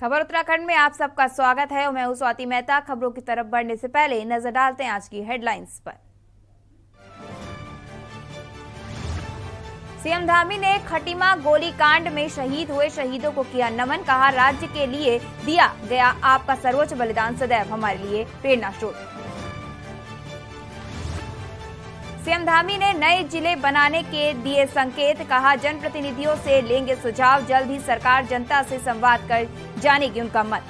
खबर उत्तराखंड में आप सबका स्वागत है और मैं हूं स्वाति मेहता। खबरों की तरफ बढ़ने से पहले नजर डालते हैं आज की हेडलाइंस पर। सीएम धामी ने खटीमा गोलीकांड में शहीद हुए शहीदों को किया नमन। कहा, राज्य के लिए दिया गया आपका सर्वोच्च बलिदान सदैव हमारे लिए प्रेरणा स्रोत। सीएम धामी ने नए जिले बनाने के दिए संकेत। कहा, जनप्रतिनिधियों से लेंगे सुझाव, जल्द ही सरकार जनता से संवाद कर जानेगी उनका मत।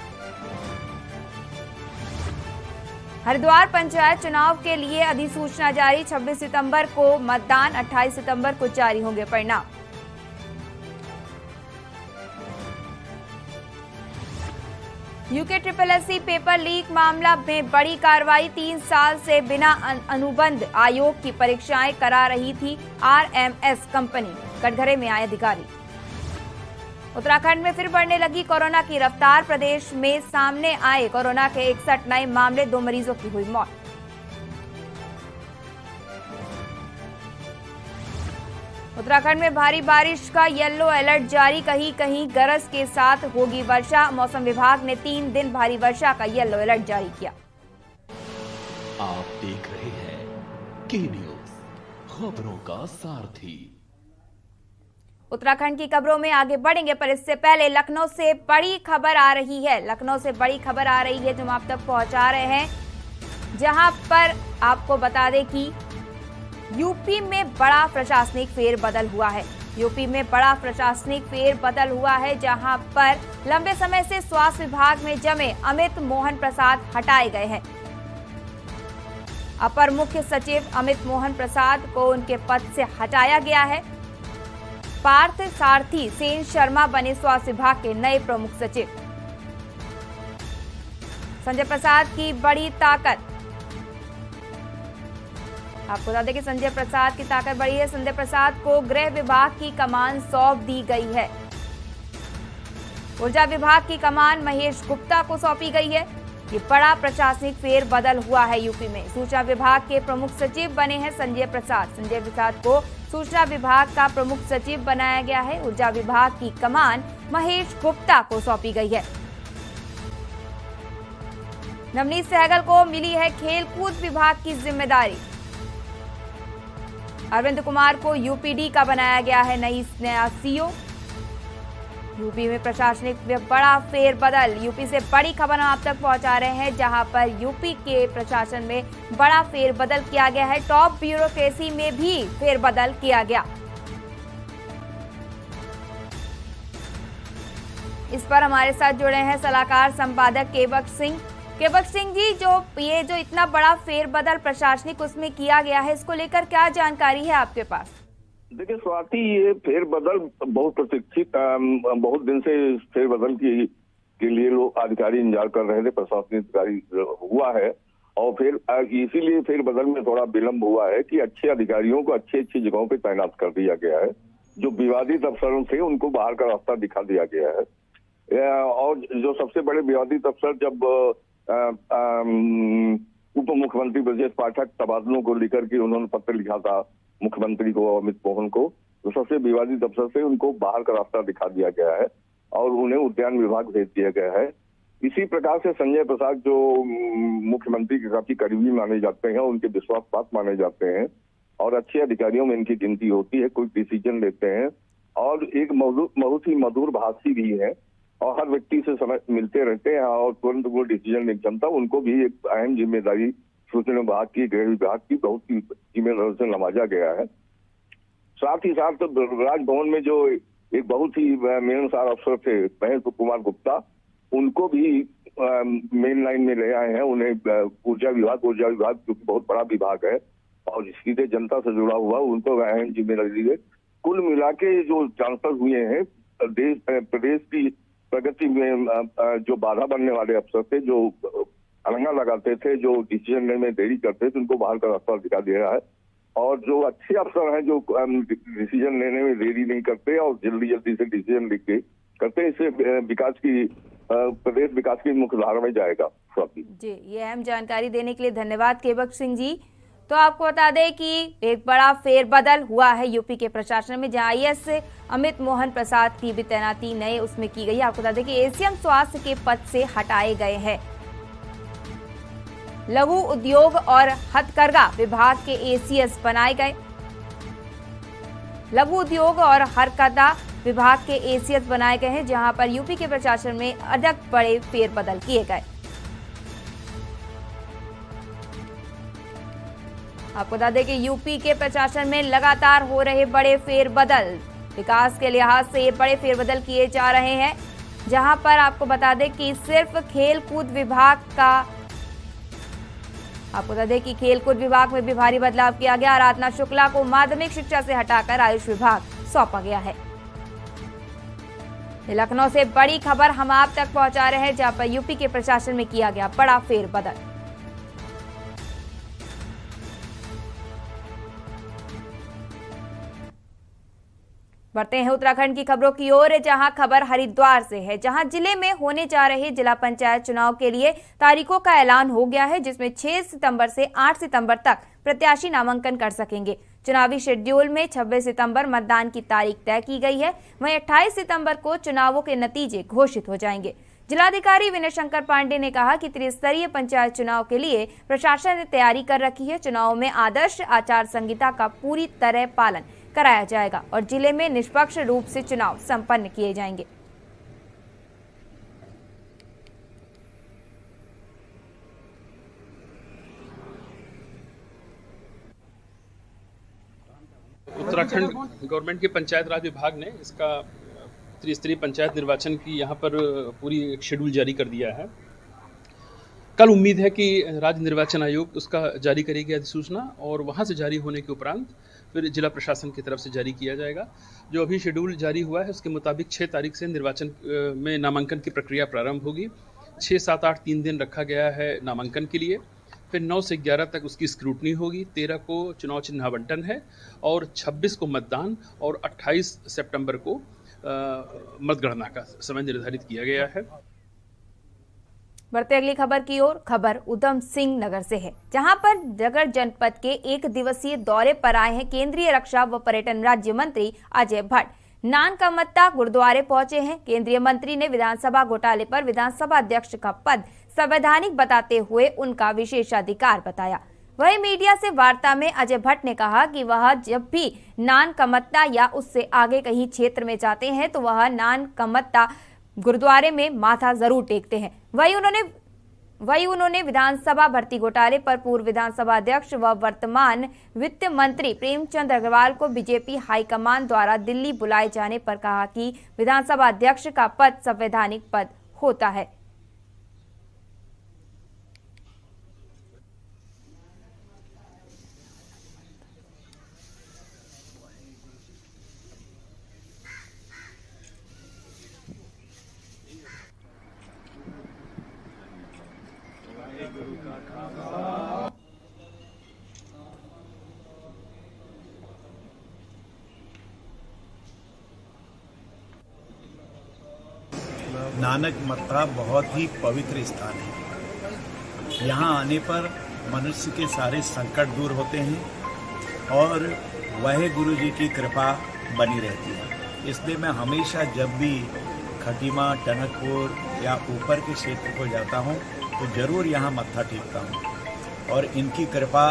हरिद्वार पंचायत चुनाव के लिए अधिसूचना जारी। 26 सितंबर को मतदान, 28 सितंबर को जारी होंगे परिणाम। यूके SSSC पेपर लीक मामला में बड़ी कार्रवाई। 3 साल से बिना अनुबंध आयोग की परीक्षाएं करा रही थी RMS कंपनी, कटघरे में आए अधिकारी। उत्तराखंड में फिर बढ़ने लगी कोरोना की रफ्तार। प्रदेश में सामने आए कोरोना के 61 नए मामले, 2 मरीजों की हुई मौत। उत्तराखंड में भारी बारिश का येलो अलर्ट जारी। कहीं कहीं गरज के साथ होगी वर्षा। मौसम विभाग ने 3 दिन भारी वर्षा का येलो अलर्ट जारी किया। आप देख रहे हैं के न्यूज, खबरों का सारथी। उत्तराखंड की खबरों में आगे बढ़ेंगे, पर इससे पहले लखनऊ से बड़ी खबर आ रही है। लखनऊ से बड़ी खबर आ रही है जो हम आप तक पहुंचा रहे हैं, जहां पर आपको बता दें कि यूपी में बड़ा प्रशासनिक फेरबदल हुआ है। यूपी में बड़ा प्रशासनिक फेरबदल हुआ है, जहां पर लंबे समय से स्वास्थ्य विभाग में जमे अमित मोहन प्रसाद हटाए गए हैं। अपर मुख्य सचिव अमित मोहन प्रसाद को उनके पद से हटाया गया है। पार्थ सारथी सेन शर्मा बने स्वास्थ्य विभाग के नए प्रमुख सचिव। संजय प्रसाद की बड़ी ताकत। आपको बता दें कि संजय प्रसाद की ताकत बढ़ी है। संजय प्रसाद को गृह विभाग की कमान सौंप दी गई है। ऊर्जा विभाग की कमान महेश गुप्ता को सौंपी गई है। ये बड़ा प्रशासनिक फेरबदल हुआ है यूपी में। सूचना विभाग के प्रमुख सचिव बने हैं संजय प्रसाद। संजय प्रसाद को सूचना विभाग का प्रमुख सचिव बनाया गया है। ऊर्जा विभाग की कमान महेश गुप्ता को सौंपी गई है। नवनीत सहगल को मिली है खेलकूद विभाग की जिम्मेदारी। अरविंद कुमार को यूपीडी का बनाया गया है नया सीओ। यूपी में प्रशासनिक बड़ा फेरबदल। यूपी से बड़ी खबर हम आप तक पहुंचा रहे हैं, जहां पर यूपी के प्रशासन में बड़ा फेरबदल किया गया है। टॉप ब्यूरोक्रेसी में भी फेरबदल किया गया। इस पर हमारे साथ जुड़े हैं सलाहकार संपादक केवट सिंह। केवट सिंह जी, जो इतना बड़ा फेरबदल प्रशासनिक उसमें किया गया है, इसको लेकर क्या जानकारी है आपके पास? देखिए स्वाति, ये फेरबदल बहुत प्रतीक्षित, बहुत दिन से फेरबदल के लिए लोग अधिकारी इंतजार कर रहे थे। प्रशासनिक अधिकारी हुआ है और फिर इसीलिए फेरबदल में थोड़ा विलंब हुआ है कि अच्छे अधिकारियों को अच्छी जगहों पे तैनात कर दिया गया है। जो विवादित अफसरों थे उनको बाहर का रास्ता दिखा दिया गया है। और जो सबसे बड़े विवादित अफसर, जब उप मुख्यमंत्री ब्रजेश पाठक तबादलों को लेकर के उन्होंने पत्र लिखा था मुख्यमंत्री को, अमित मोहन को, तो सबसे विवादित अफसर से उनको बाहर का रास्ता दिखा दिया गया है और उन्हें उद्यान विभाग भेज दिया गया है। इसी प्रकार से संजय प्रसाद, जो मुख्यमंत्री के काफी करीबी माने जाते हैं, उनके विश्वास पात्र माने जाते हैं और अच्छे अधिकारियों में इनकी गिनती होती है, कोई डिसीजन लेते हैं और एक बहुत ही मधुर भाषी भी है और हर व्यक्ति से समय मिलते रहते हैं और तुरंत वो डिसीजन लेने क्षमता, उनको भी एक अहम जिम्मेदारी सूचना विभाग की, गृह विभाग की बहुत ही जिम्मेदारी से नवाजा गया है। साथ ही साथ राजभवन में जो एक बहुत ही मिलनसार अफसर थे महेश कुमार गुप्ता, उनको भी मेन लाइन में ले आए हैं। उन्हें ऊर्जा विभाग जो कि बहुत बड़ा विभाग है और सीधे जनता से जुड़ा हुआ, उनको अहम जिम्मेदारी है। कुल मिला के जो ट्रांसफर हुए हैं, प्रदेश की प्रगति में जो बाधा बनने वाले अफसर थे, जो अलंगा लगाते थे, जो डिसीजन लेने में देरी करते थे, उनको बाहर का रास्ता दिखा दे रहा है। और जो अच्छे अफसर हैं, जो डिसीजन लेने में देरी नहीं करते और जल्दी से डिसीजन लेके करते हैं, इससे विकास की प्रदेश विकास की मुख्य धारा में जाएगा। जी, ये अहम जानकारी देने के लिए धन्यवाद केवट सिंह जी। तो आपको बता दें कि एक बड़ा फेरबदल हुआ है यूपी के प्रशासन में, जहां आईएएस अमित मोहन प्रसाद की भी तैनाती नए उसमें की गई है। आपको बता दें कि एसीएम स्वास्थ्य के पद से हटाए गए हैं। लघु उद्योग और हथकरघा विभाग के एसीएस बनाए गए। लघु उद्योग और हथकरघा विभाग के एसीएस बनाए गए हैं, जहां पर यूपी के प्रशासन में अधिक बड़े फेरबदल किए गए। आपको बता दें कि यूपी के प्रशासन में लगातार हो रहे बड़े फेरबदल, विकास के लिहाज से ये बड़े फेरबदल किए जा रहे हैं, जहां पर आपको बता दें कि सिर्फ खेलकूद विभाग का, आपको बता दें कि खेलकूद विभाग में भी भारी बदलाव किया गया। आराधना शुक्ला को माध्यमिक शिक्षा से हटाकर आयुष विभाग सौंपा गया है। लखनऊ से बड़ी खबर हम आप तक पहुंचा रहे हैं, जहां पर यूपी के प्रशासन में किया गया बड़ा फेरबदल। बढ़ते हैं उत्तराखंड की खबरों की ओर, जहां खबर हरिद्वार से है, जहां जिले में होने जा रहे जिला पंचायत चुनाव के लिए तारीखों का ऐलान हो गया है, जिसमें 6 सितंबर से 8 सितंबर तक प्रत्याशी नामांकन कर सकेंगे। चुनावी शेड्यूल में 26 सितंबर मतदान की तारीख तय की गई है। वहीं 28 सितंबर को चुनावों के नतीजे घोषित हो जाएंगे। जिलाधिकारी विनय शंकर पांडे ने कहा कि त्रिस्तरीय पंचायत चुनाव के लिए प्रशासन ने तैयारी कर रखी है। चुनाव में आदर्श आचार संहिता का पूरी तरह पालन कराया जाएगा और जिले में निष्पक्ष रूप से चुनाव संपन्न किए जाएंगे। उत्तराखंड गवर्नमेंट के पंचायत राज विभाग ने इसका त्रिस्तरीय पंचायत निर्वाचन की यहाँ पर पूरी एक शेड्यूल जारी कर दिया है। कल उम्मीद है कि राज्य निर्वाचन आयोग उसका जारी करेगी अधिसूचना, और वहाँ से जारी होने के उपरांत फिर जिला प्रशासन की तरफ से जारी किया जाएगा। जो अभी शेड्यूल जारी हुआ है उसके मुताबिक 6 तारीख से निर्वाचन में नामांकन की प्रक्रिया प्रारंभ होगी। 6, 7, 8 3 दिन रखा गया है नामांकन के लिए। फिर 9 से 11 तक उसकी स्क्रूटनी होगी। 13 को चुनाव चिन्ह आवंटन है और 26 को मतदान और 28 सितंबर को मतगणना का समय निर्धारित किया गया है। बढ़ते अगली खबर की ओर, खबर उधम सिंह नगर से है, जहां पर नगर जनपद के 1 दिवसीय दौरे पर आए हैं केंद्रीय रक्षा व पर्यटन राज्य मंत्री अजय भट्ट। नानकामत्ता गुरुद्वारे पहुंचे हैं। केंद्रीय मंत्री ने विधानसभा घोटाले पर विधानसभा अध्यक्ष का पद संवैधानिक बताते हुए उनका विशेषाधिकार बताया। वहीं मीडिया से वार्ता में अजय भट्ट ने कहा कि वह जब भी नानकामत्ता या उससे आगे कहीं क्षेत्र में जाते हैं तो वह नानकामत्ता गुरुद्वारे में माथा जरूर टेकते हैं। वही उन्होंने विधानसभा भर्ती घोटाले पर पूर्व विधानसभा अध्यक्ष व वर्तमान वित्त मंत्री प्रेमचंद अग्रवाल को बीजेपी हाईकमान द्वारा दिल्ली बुलाए जाने पर कहा कि विधानसभा अध्यक्ष का पद संवैधानिक पद होता है। नानक मत्ता बहुत ही पवित्र स्थान है। यहाँ आने पर मनुष्य के सारे संकट दूर होते हैं और वह गुरु जी की कृपा बनी रहती है। इसलिए मैं हमेशा जब भी खटीमा, टनकपुर या ऊपर के क्षेत्र को जाता हूँ तो जरूर यहाँ मत्था टेकता हूँ और इनकी कृपा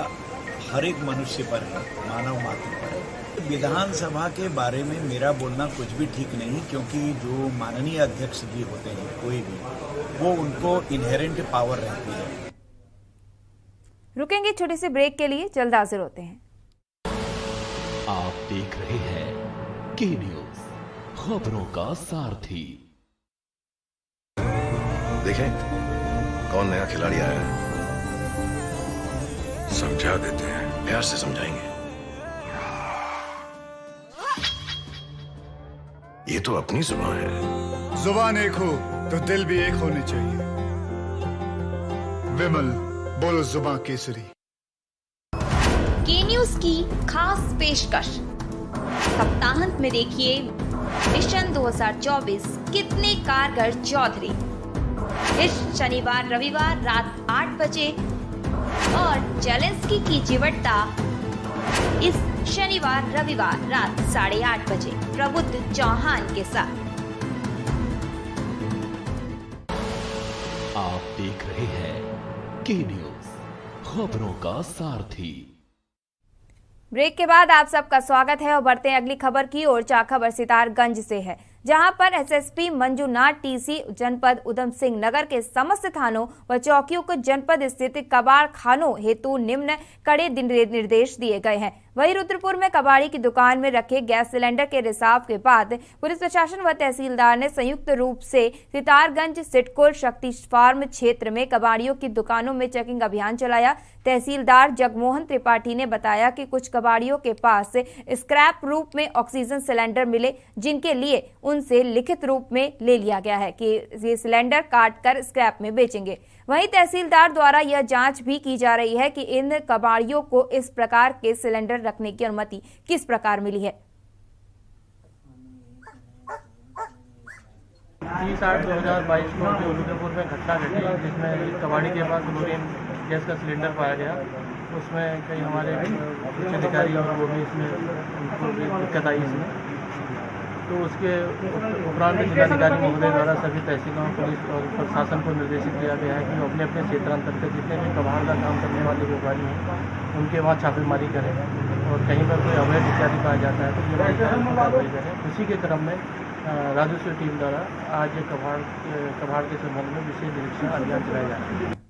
हर एक मनुष्य पर है, मानव मात्र पर है। विधानसभा के बारे में मेरा बोलना कुछ भी ठीक नहीं, क्योंकि जो माननीय अध्यक्ष जी होते हैं कोई भी, वो उनको इनहेरेंट पावर रहती है। रुकेंगे छोटे से ब्रेक के लिए, जल्द हाजिर होते हैं। आप देख रहे हैं के न्यूज, खबरों का सारथी। देखें कौन नया खिलाड़ी आया है, समझा देते हैं, प्यार से समझाएंगे। ये तो अपनी जुबान है। जुबान एक हो तो दिल भी एक होने चाहिए। विमल बोलो जुबान केसरी। के न्यूज की खास पेशकश, सप्ताहांत में देखिए मिशन 2024 कितने कारगर चौधरी। इस शनिवार रविवार रात 8 बजे और जेलेंस्की की चिवटता इस शनिवार रविवार रात 8:30 बजे प्रबुद्ध चौहान के साथ। आप देख रहे हैं के न्यूज, खबरों का सारथी। ब्रेक के बाद आप सबका स्वागत है और बढ़ते हैं अगली खबर की ओर। खबर सितारगंज से है, जहां पर एसएसपी मंजूनाथ टीसी जनपद उधम सिंह नगर के समस्त थानों व चौकियों को जनपद स्थित कबाड़ खानों हेतु निम्न कड़े निर्देश दिए गए हैं। वहीं रुद्रपुर में कबाड़ी की दुकान में रखे गैस सिलेंडर के रिसाव के बाद पुलिस प्रशासन व तहसीलदार ने संयुक्त रूप से सितारगंज सिडको शक्ति फार्म क्षेत्र में कबाड़ियों की दुकानों में चेकिंग अभियान चलाया। तहसीलदार जगमोहन त्रिपाठी ने बताया कि कुछ कबाड़ियों के पास स्क्रैप रूप में ऑक्सीजन सिलेंडर मिले, जिनके लिए उनसे लिखित रूप में ले लिया गया है कि ये सिलेंडर काट कर स्क्रैप में बेचेंगे। वहीं तहसीलदार द्वारा यह जांच भी की जा रही है कि इन कबाड़ियों को इस प्रकार के सिलेंडर रखने की अनुमति किस प्रकार मिली है। 30/8/2022 को रुद्रपुर में घटना घटी, जिसमें कबाड़ी के पास क्लोरीन गैस का सिलेंडर पाया गया। उसमें कई हमारे उच्च अधिकारी और वो भी इसमें उनको भी दिक्कत आई इसमें। तो उसके उपरांत जिलाधिकारी महोदय द्वारा सभी तहसीलों, पुलिस और प्रशासन को निर्देशित किया गया है कि वो अपने अपने क्षेत्रांतर्गत जितने भी कबाड़ का काम करने वाले व्यापारी हैं उनके वहाँ छापेमारी करें और कहीं पर कोई अवैध इत्यादि पाया जाता है तो कार्रवाई करें। उसी के क्रम में राजस्व टीम द्वारा आज कबाड़ के संबंध में विशेष निरीक्षण अभियान चलाया जा रहा है।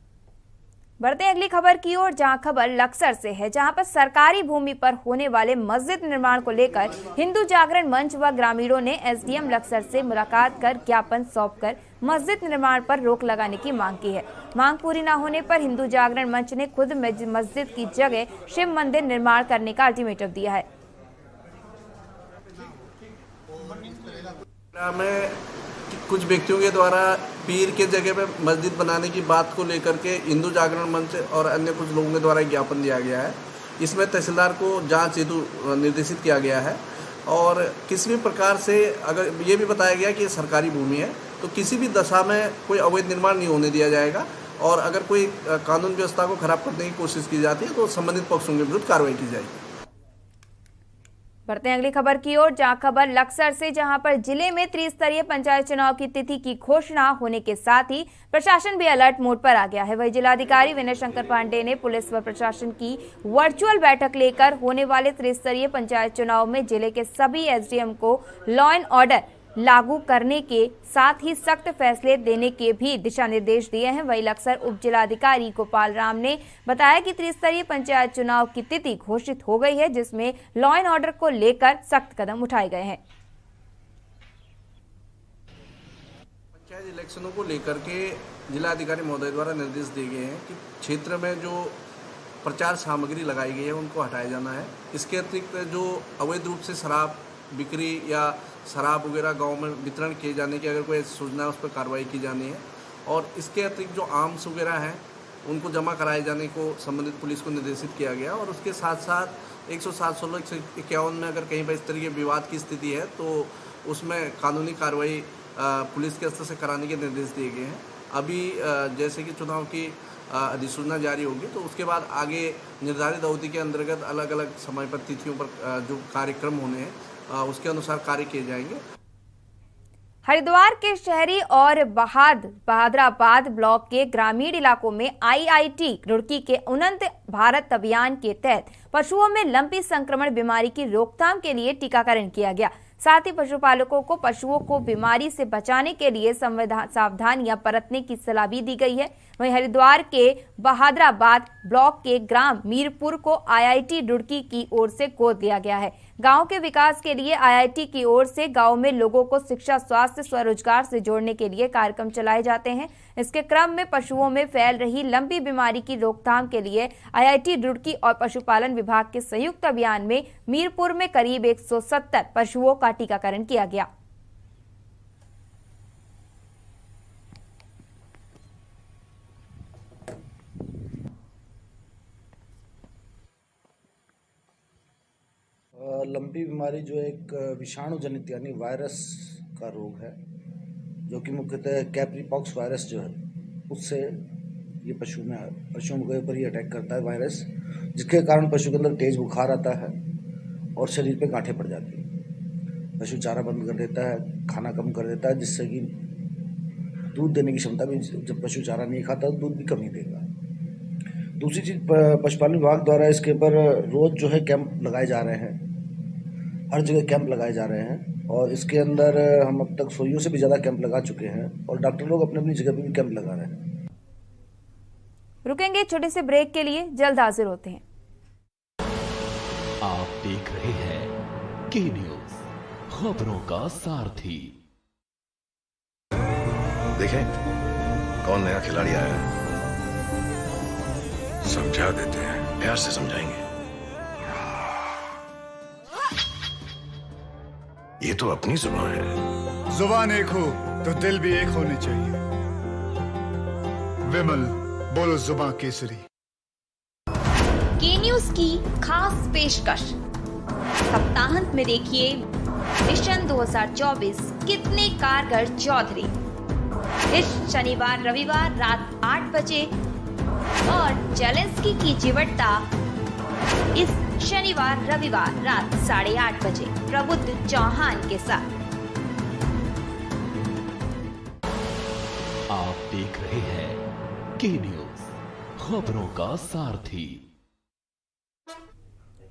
बढ़ते अगली खबर की ओर, जहां खबर लक्सर से है, जहां पर सरकारी भूमि पर होने वाले मस्जिद निर्माण को लेकर हिंदू जागरण मंच व ग्रामीणों ने एसडीएम लक्सर से मुलाकात कर ज्ञापन सौंपकर मस्जिद निर्माण पर रोक लगाने की मांग की है। मांग पूरी न होने पर हिंदू जागरण मंच ने खुद मस्जिद की जगह शिव मंदिर निर्माण करने का अल्टीमेटम दिया है। कुछ व्यक्तियों के द्वारा पीर के जगह पे मस्जिद बनाने की बात को लेकर के हिंदू जागरण मंच और अन्य कुछ लोगों के द्वारा ज्ञापन दिया गया है। इसमें तहसीलदार को जांच हेतु निर्देशित किया गया है और किसी भी प्रकार से अगर ये भी बताया गया कि सरकारी भूमि है तो किसी भी दशा में कोई अवैध निर्माण नहीं होने दिया जाएगा और अगर कोई कानून व्यवस्था को खराब करने की कोशिश की जाती है तो संबंधित पक्षों के विरुद्ध कार्रवाई की जाएगी। बढ़ते हैं अगली खबर की ओर, जहां खबर लक्सर से, जहां पर जिले में त्रिस्तरीय पंचायत चुनाव की तिथि की घोषणा होने के साथ ही प्रशासन भी अलर्ट मोड पर आ गया है। वहीं जिलाधिकारी विनय शंकर पांडे ने पुलिस व प्रशासन की वर्चुअल बैठक लेकर होने वाले त्रिस्तरीय पंचायत चुनाव में जिले के सभी एसडीएम को लॉ एंड ऑर्डर लागू करने के साथ ही सख्त फैसले देने के भी दिशा निर्देश दिए हैं। वहीं लक्सर उप जिलाधिकारी गोपाल राम ने बताया कि त्रिस्तरीय पंचायत चुनाव की तिथि घोषित हो गई है, जिसमें लॉ एंड ऑर्डर को लेकर सख्त कदम उठाए गए हैं। पंचायत इलेक्शनों को लेकर के जिलाधिकारी महोदय द्वारा निर्देश दिए गए हैं कि क्षेत्र में जो प्रचार सामग्री लगाई गई है उनको हटाया जाना है। इसके अतिरिक्त जो अवैध रूप से शराब बिक्री या शराब वगैरह गांव में वितरण किए जाने की अगर कोई सूचना है उस पर कार्रवाई की जानी है और इसके अतिरिक्त जो आर्म्स वगैरह हैं उनको जमा कराए जाने को संबंधित पुलिस को निर्देशित किया गया और उसके साथ साथ 107/16/151 में अगर कहीं पर इस तरह के विवाद की स्थिति है तो उसमें कानूनी कार्रवाई पुलिस के स्तर से कराने के निर्देश दिए गए हैं। अभी जैसे कि चुनाव की अधिसूचना जारी होगी तो उसके बाद आगे निर्धारित अवधि के अंतर्गत अलग अलग समय पर तिथियों पर जो कार्यक्रम होने हैं उसके अनुसार कार्य किए जाएंगे। हरिद्वार के शहरी और बहादुराबाद ब्लॉक के ग्रामीण इलाकों में आईआईटी रुड़की के उन्नत भारत अभियान के तहत पशुओं में लंपी संक्रमण बीमारी की रोकथाम के लिए टीकाकरण किया गया। साथ ही पशुपालकों को पशुओं को बीमारी से बचाने के लिए सावधानियां बरतने की सलाह भी दी गई है। वहीं हरिद्वार के बहादुराबाद ब्लॉक के ग्राम मीरपुर को आईआईटी रुड़की की ओर से गोद दिया गया है। गांव के विकास के लिए आईआईटी की ओर से गांव में लोगों को शिक्षा, स्वास्थ्य, स्वरोजगार से जोड़ने के लिए कार्यक्रम चलाए जाते हैं। इसके क्रम में पशुओं में फैल रही लंपी बीमारी की रोकथाम के लिए आईआईटी रुड़की और पशुपालन विभाग के संयुक्त अभियान में मीरपुर में करीब 170 पशुओं का टीकाकरण किया गया। लंपी बीमारी जो एक विषाणु जनित यानी वायरस का रोग है, जो कि मुख्यतः कैप्रीपॉक्स वायरस जो है उससे ये पशुओं के ऊपर ये अटैक करता है वायरस, जिसके कारण पशु के अंदर तेज बुखार आता है और शरीर पे गांठें पड़ जाती हैं। पशु चारा बंद कर देता है, खाना कम कर देता है, जिससे कि दूध देने की क्षमता भी, जब पशु चारा नहीं खाता तो दूध भी कम ही देगा। दूसरी चीज़, पशुपालन विभाग द्वारा इसके ऊपर रोज़ जो है कैंप लगाए जा रहे हैं, हर जगह कैंप लगाए जा रहे हैं और इसके अंदर हम अब तक 100 से भी ज़्यादा कैंप लगा चुके हैं और डॉक्टर लोग अपनी अपनी जगह पे भी कैंप लगा रहे हैं। रुकेंगे छोटे से ब्रेक के लिए, जल्द हाजिर होते हैं। आप देख रहे हैं के न्यूज, खबरों का सारथी। देखें कौन नया खिलाड़ी आया है, समझा देते हैं, प्यार से समझाएंगे। ये तो अपनी जुबान है। जुबान एक हो तो दिल भी एक होने चाहिए। विमल, बोलो जुबान केसरी। के न्यूज की खास पेशकश, सप्ताहांत में देखिए मिशन 2024 कितने कारगर चौधरी, इस शनिवार रविवार रात 8 बजे और जेलेंस्की की चिवटता इस शनिवार रविवार रात 8:30 बजे प्रबुद्ध चौहान के साथ। आप देख रहे हैं के न्यूज, खबरों का सारथी।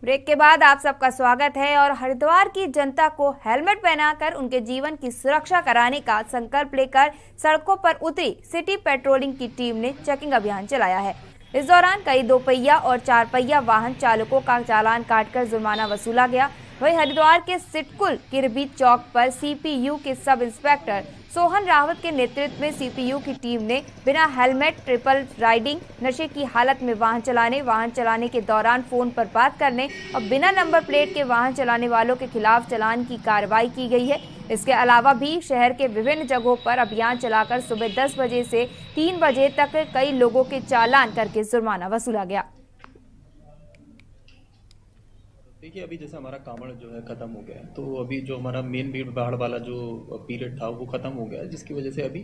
ब्रेक के बाद आप सबका स्वागत है। और हरिद्वार की जनता को हेलमेट पहनाकर उनके जीवन की सुरक्षा कराने का संकल्प लेकर सड़कों पर उतरी सिटी पेट्रोलिंग की टीम ने चेकिंग अभियान चलाया है। इस दौरान कई 2 पहिया और 4 पहिया वाहन चालकों का चालान काटकर जुर्माना वसूला गया। वहीं हरिद्वार के सिटकुल किरबी चौक पर सीपीयू के सब इंस्पेक्टर सोहन रावत के नेतृत्व में सीपीयू की टीम ने बिना हेलमेट, ट्रिपल राइडिंग, नशे की हालत में वाहन चलाने के दौरान फोन पर बात करने और बिना नंबर प्लेट के वाहन चलाने वालों के खिलाफ चालान की कार्रवाई की गई है। इसके अलावा भी शहर के विभिन्न जगहों पर अभियान चलाकर सुबह 10 बजे से 3 बजे तक कई लोगों के चालान करके जुर्माना वसूला गया। देखिए, अभी जैसे हमारा कांवड़ जो है ख़त्म हो गया है, तो अभी जो हमारा मेन भीड़ भाड़ वाला जो पीरियड था वो ख़त्म हो गया है, जिसकी वजह से अभी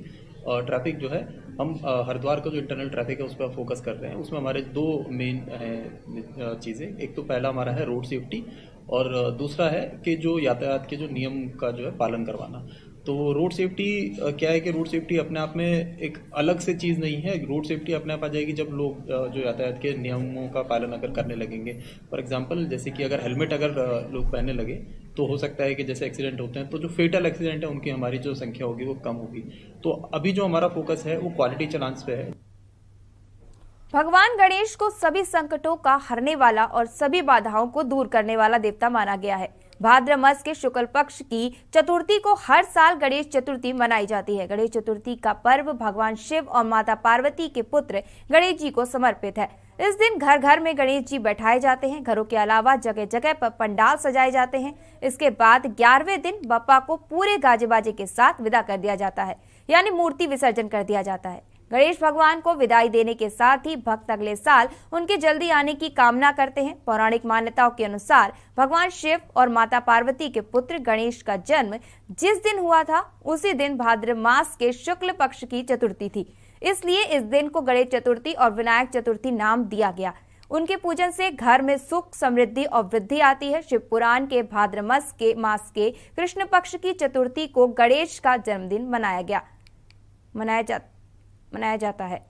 ट्रैफिक जो है हम हरिद्वार का जो इंटरनल ट्रैफिक है उस पर फोकस कर रहे हैं। उसमें हमारे 2 मेन हैं चीज़ें। एक तो पहला हमारा है रोड सेफ्टी और दूसरा है कि जो यातायात के जो नियम का जो है पालन करवाना। तो रोड सेफ्टी क्या है कि रोड सेफ्टी अपने आप में एक अलग से चीज़ नहीं है। रोड सेफ्टी अपने आप आ जाएगी जब लोग जो यातायात के नियमों का पालन अगर करने लगेंगे। फॉर एग्जांपल, जैसे कि अगर हेलमेट अगर लोग पहनने लगे तो हो सकता है कि जैसे एक्सीडेंट होते हैं तो जो फेटल एक्सीडेंट है उनकी हमारी जो संख्या होगी वो कम होगी। तो अभी जो हमारा फोकस है वो क्वालिटी चालान्स पे है। भगवान गणेश को सभी संकटों का हरने वाला और सभी बाधाओं को दूर करने वाला देवता माना गया है। भाद्र मास के शुक्ल पक्ष की चतुर्थी को हर साल गणेश चतुर्थी मनाई जाती है। गणेश चतुर्थी का पर्व भगवान शिव और माता पार्वती के पुत्र गणेश जी को समर्पित है। इस दिन घर घर में गणेश जी बैठाए जाते हैं। घरों के अलावा जगह जगह पर पंडाल सजाए जाते हैं। इसके बाद 11वें दिन बप्पा को पूरे गाजे बाजे के साथ विदा कर दिया जाता है, यानी मूर्ति विसर्जन कर दिया जाता है। गणेश भगवान को विदाई देने के साथ ही भक्त अगले साल उनके जल्दी आने की कामना करते हैं। पौराणिक मान्यताओं के अनुसार भगवान शिव और माता पार्वती के पुत्र गणेश का जन्म जिस दिन हुआ था उसी दिन भाद्र मास के शुक्ल पक्ष की चतुर्थी थी, इसलिए इस दिन को गणेश चतुर्थी और विनायक चतुर्थी नाम दिया गया। उनके पूजन से घर में सुख, समृद्धि और वृद्धि आती है। शिव पुराण के भाद्र मास के कृष्ण पक्ष की चतुर्थी को गणेश का जन्मदिन मनाया जाता है।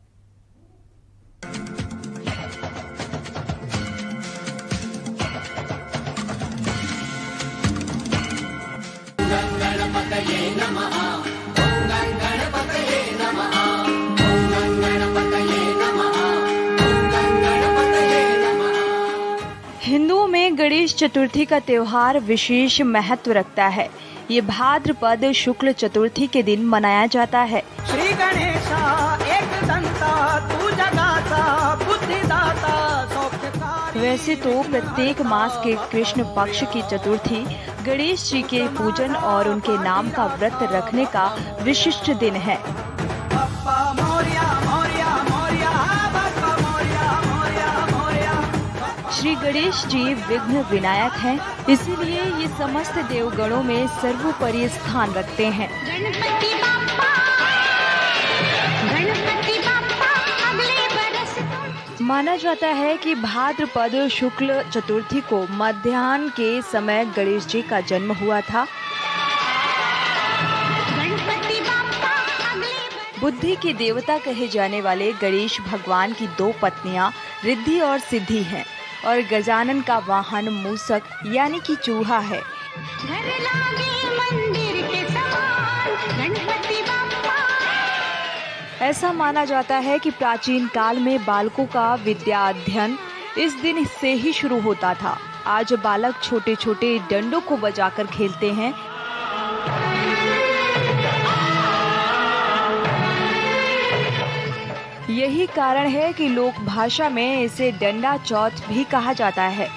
हिंदुओं में गणेश चतुर्थी का त्योहार विशेष महत्व रखता है। ये भाद्रपद शुक्ल चतुर्थी के दिन मनाया जाता है। श्री गणेशा एक दंता तू जगाता बुद्धिदाता सौख्यकारी। वैसे तो प्रत्येक मास के कृष्ण पक्ष की चतुर्थी गणेश जी के पूजन और उनके नाम का व्रत रखने का विशिष्ट दिन है। श्री गणेश जी विघ्न विनायक हैं, इसीलिए ये समस्त देवगणों में सर्वोपरि स्थान रखते हैं। गणपति बाप्पा अगले माना जाता है कि भाद्रपद शुक्ल चतुर्थी को मध्याह्न के समय गणेश जी का जन्म हुआ था। बुद्धि के देवता कहे जाने वाले गणेश भगवान की 2 पत्नियां रिद्धि और सिद्धि हैं और गजानन का वाहन मूसक यानी कि चूहा है। ऐसा माना जाता है कि प्राचीन काल में बालकों का विद्या अध्ययन इस दिन से ही शुरू होता था। आज बालक छोटे छोटे डंडों को बजाकर खेलते हैं। यही कारण है कि लोक भाषा में इसे डंडा चौथ भी कहा जाता है।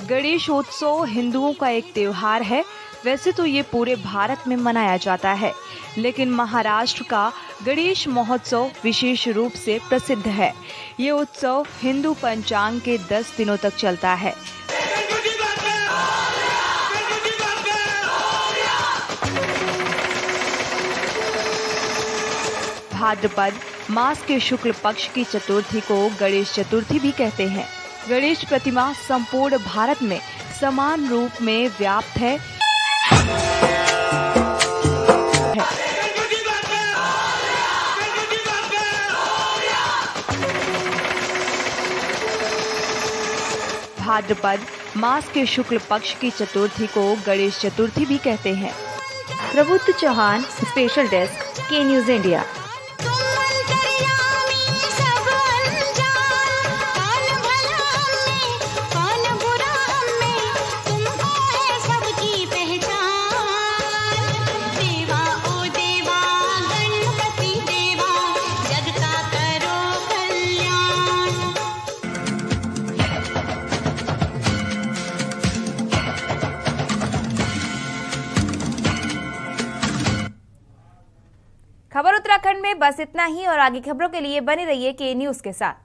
गणेशोत्सव हिंदुओं का एक त्योहार है। वैसे तो ये पूरे भारत में मनाया जाता है, लेकिन महाराष्ट्र का गणेश महोत्सव विशेष रूप से प्रसिद्ध है। ये उत्सव हिंदू पंचांग के 10 दिनों तक चलता है। भाद्रपद मास के शुक्ल पक्ष की चतुर्थी को गणेश चतुर्थी भी कहते हैं। गणेश प्रतिमा संपूर्ण भारत में समान रूप में व्याप्त है। भाद्रपद मास के शुक्ल पक्ष की चतुर्थी को गणेश चतुर्थी भी कहते हैं। प्रबुद्ध चौहान, स्पेशल डेस्क, के न्यूज इंडिया। खबर उत्तराखंड में बस इतना ही और आगे खबरों के लिए बने रहिए के न्यूज के साथ।